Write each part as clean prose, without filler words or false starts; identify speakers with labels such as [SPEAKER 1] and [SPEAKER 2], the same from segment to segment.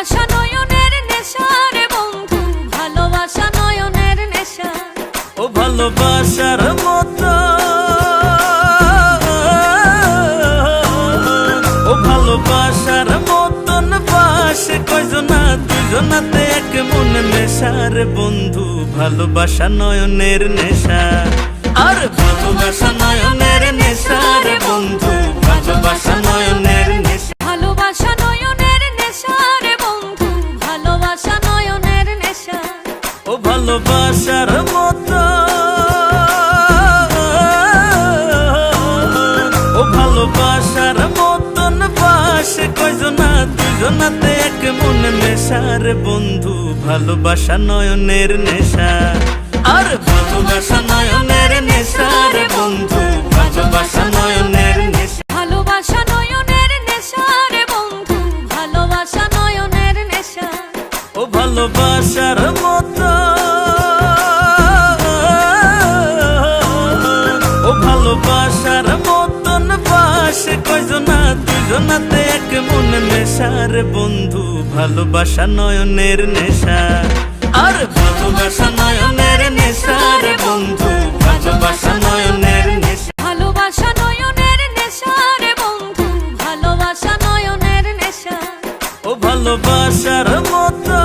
[SPEAKER 1] ভালোবাসা নয়নের নেশা রে বন্ধু, ভালোবাসা নয়নের নেশা।
[SPEAKER 2] ও ভালোবাসার মতো, ও ভালোবাসার মতন বাসে কয়জনা, দুজনাতে এক মন মেশার বন্ধু, ভালোবাসা নয়নের নেশা। আর ভালোবাসা নয়নের নেশা রে বন্ধু, ভালোবাসা নয়নের নেশা।
[SPEAKER 1] ভালোবাসা নয়নের নেশা রে বন্ধু, ভালোবাসা নয়নের নেশা।
[SPEAKER 2] ও ভালোবাসার মতো, ও ভালোবাসার মতন বাসে কয়জনা, দুজনাতে এক মন মেশার বন্ধু, ভালোবাসা নয়নের নেশা। আর ভালোবাসা নয়নের নেশা রে বন্ধু, ভালোবাসা নয়নের নেশা।
[SPEAKER 1] ভালোবাসা নয়নের নেশা রে বন্ধু, ভালোবাসা নয়নের নেশা।
[SPEAKER 2] ও ভালোবাসার মতো, ও ভালোবাসার মতন বাসে কয়জনা, দুজনাতে এক মন মেশার বন্ধু, ভালোবাসা নয়নের নেশা। আর ভালোবাসা নয়নের নেশা রে বন্ধু, ভালোবাসা নয়নের নেশা।
[SPEAKER 1] ভালোবাসা নয়নের নেশা রে বন্ধু, ভালোবাসা নয়নের নেশা।
[SPEAKER 2] ও ভালোবাসার মতো,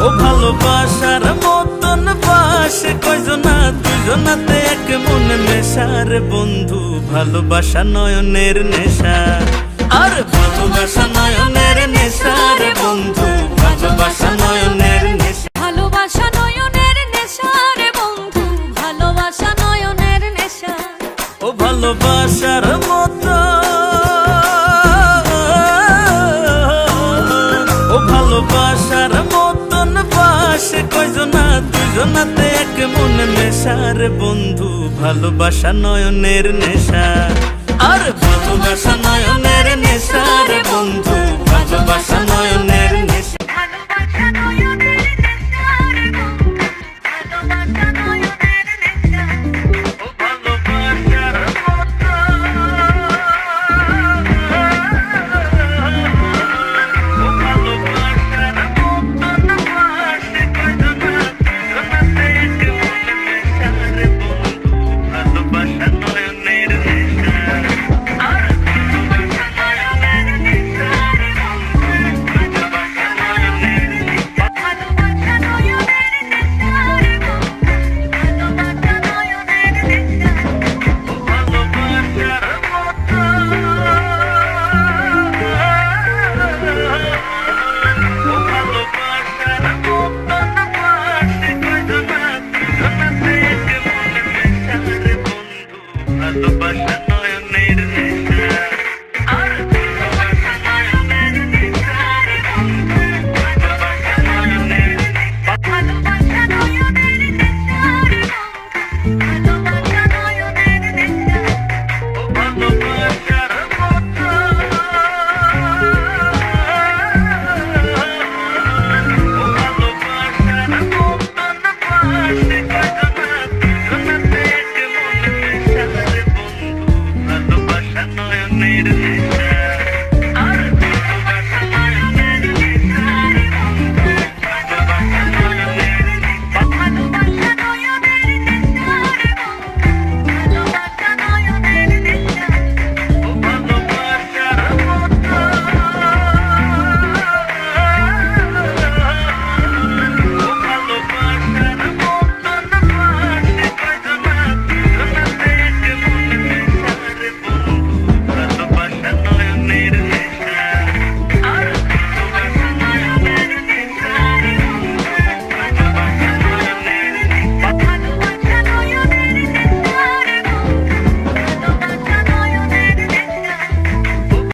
[SPEAKER 2] ও ভালোবাসার মতন বাসে কয়জনা, দুজনাতে এক মন মেশার বন্ধু, ভালোবাসা নয়নের নেশা। আর ভালোবাসা নয়নের নেশা রে বন্ধু, ভালোবাসা নয়নের নেশা।
[SPEAKER 1] ভালোবাসা নয়নের নেশা রে বন্ধু, ভালোবাসা নয়নের নেশা।
[SPEAKER 2] ও ভালোবাসার মতো, ও ভালোবাসার মতন বাসে কয়জনা, দুজনাতে এক মন মেশার বন্ধু, ভালোবাসা নয়নের নেশা। আর